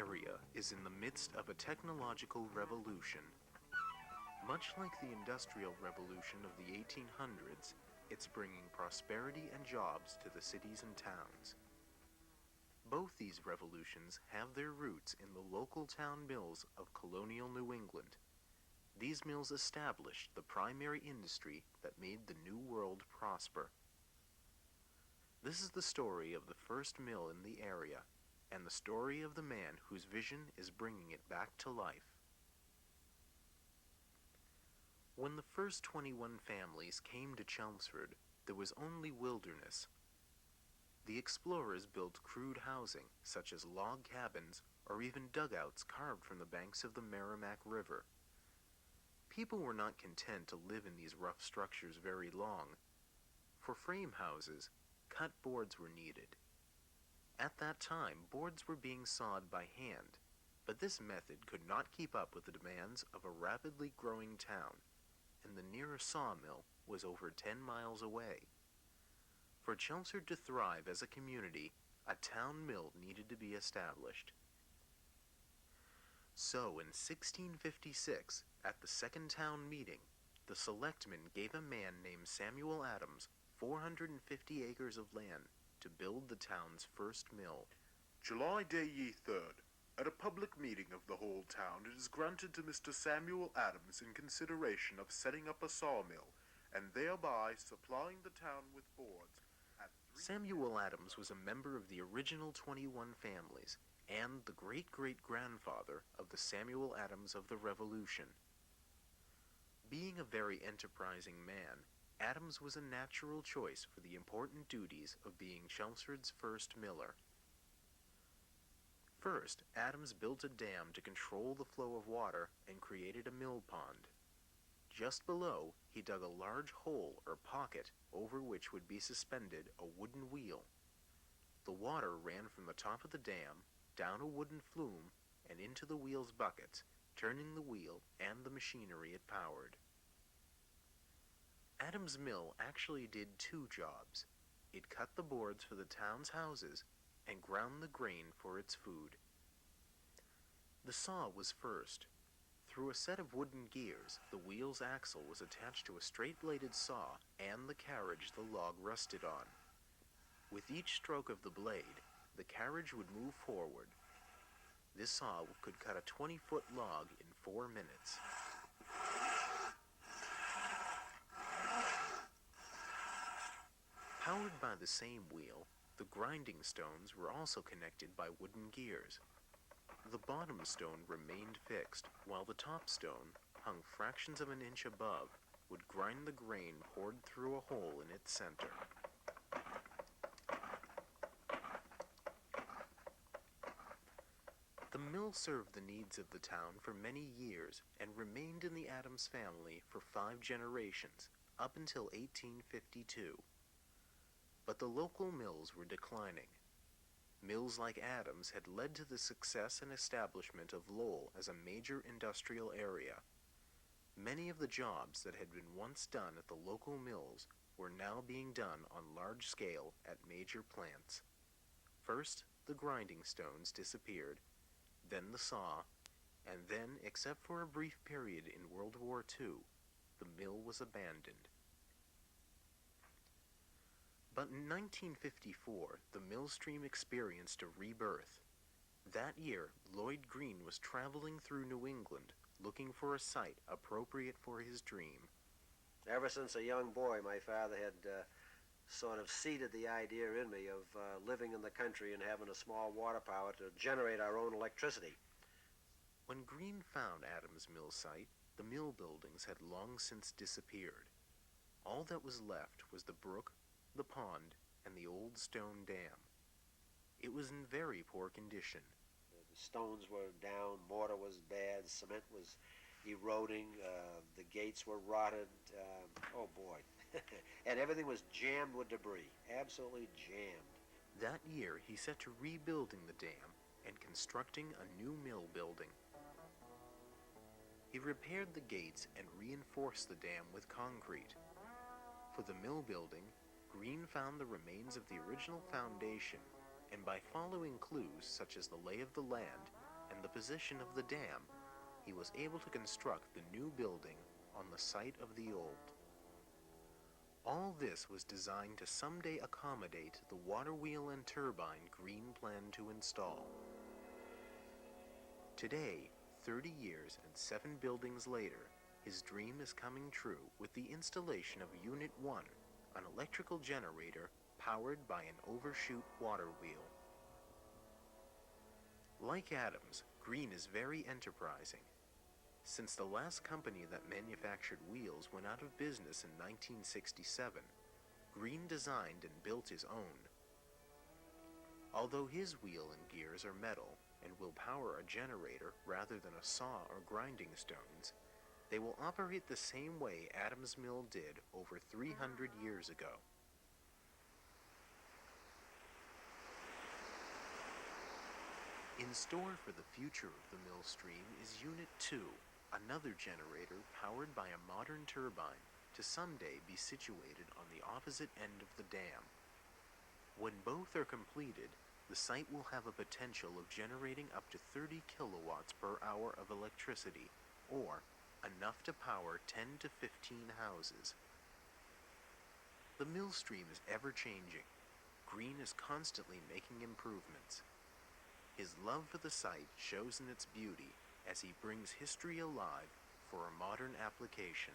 area is in the midst of a technological revolution. Much like the Industrial Revolution of the 1800s, it's bringing prosperity and jobs to the cities and towns. Both these revolutions have their roots in the local town mills of colonial New England. These mills established the primary industry that made the New World prosper. This is the story of the first mill in the area, and the story of the man whose vision is bringing it back to life. When the first 21 families came to Chelmsford, there was only wilderness. The explorers built crude housing, such as log cabins or even dugouts carved from the banks of the Merrimack River. People were not content to live in these rough structures very long. For frame houses, cut boards were needed. At that time, boards were being sawed by hand, but this method could not keep up with the demands of a rapidly growing town, and the nearest sawmill was over 10 miles away. For Chelmsford to thrive as a community, a town mill needed to be established. So in 1656, at the second town meeting, the selectmen gave a man named Samuel Adams 450 acres of land to build the town's first mill. July day ye 3rd, at a public meeting of the whole town, it is granted to Mr. Samuel Adams in consideration of setting up a sawmill, and thereby supplying the town with boards. Samuel Adams was a member of the original 21 families, and the great-great-grandfather of the Samuel Adams of the Revolution. Being a very enterprising man, Adams was a natural choice for the important duties of being Chelmsford's first miller. First, Adams built a dam to control the flow of water and created a mill pond. Just below, he dug a large hole or pocket over which would be suspended a wooden wheel. The water ran from the top of the dam, down a wooden flume, and into the wheel's buckets, turning the wheel and the machinery it powered. Adams' mill actually did two jobs. It cut the boards for the town's houses and ground the grain for its food. The saw was first. Through a set of wooden gears, the wheel's axle was attached to a straight-bladed saw and the carriage the log rested on. With each stroke of the blade, the carriage would move forward. This saw could cut a 20-foot log in 4 minutes. Powered by the same wheel, the grinding stones were also connected by wooden gears. The bottom stone remained fixed, while the top stone, hung fractions of an inch above, would grind the grain poured through a hole in its center. The mill served the needs of the town for many years and remained in the Adams family for 5 generations, up until 1852. But the local mills were declining. Mills like Adams had led to the success and establishment of Lowell as a major industrial area. Many of the jobs that had been once done at the local mills were now being done on large scale at major plants. First, the grinding stones disappeared, then the saw, and then, except for a brief period in World War II, the mill was abandoned. But in 1954, the Millstream experienced a rebirth. That year, Lloyd Greene was traveling through New England, looking for a site appropriate for his dream. Ever since a young boy, my father had sort of seeded the idea in me of living in the country and having a small water power to generate our own electricity. When Greene found Adams' mill site, the mill buildings had long since disappeared. All that was left was the brook, the pond, and the old stone dam. It was in very poor condition. The stones were down, mortar was bad, cement was eroding, the gates were rotted, oh boy. And everything was jammed with debris, absolutely jammed. That year, he set to rebuilding the dam and constructing a new mill building. He repaired the gates and reinforced the dam with concrete. For the mill building, Greene found the remains of the original foundation, and by following clues such as the lay of the land, and the position of the dam, he was able to construct the new building on the site of the old. All this was designed to someday accommodate the water wheel and turbine Greene planned to install. Today, 30 years and 7 buildings later, his dream is coming true with the installation of Unit 1, an electrical generator powered by an overshoot water wheel. Like Adams, Greene is very enterprising. Since the last company that manufactured wheels went out of business in 1967, Greene designed and built his own. Although his wheel and gears are metal and will power a generator rather than a saw or grinding stones, they will operate the same way Adams' mill did over 300 years ago. In store for the future of the Millstream is Unit 2, another generator powered by a modern turbine to someday be situated on the opposite end of the dam. When both are completed, the site will have a potential of generating up to 30 kilowatts per hour of electricity, or enough to power 10 to 15 houses. The Millstream is ever-changing. Greene is constantly making improvements. His love for the site shows in its beauty as he brings history alive for a modern application.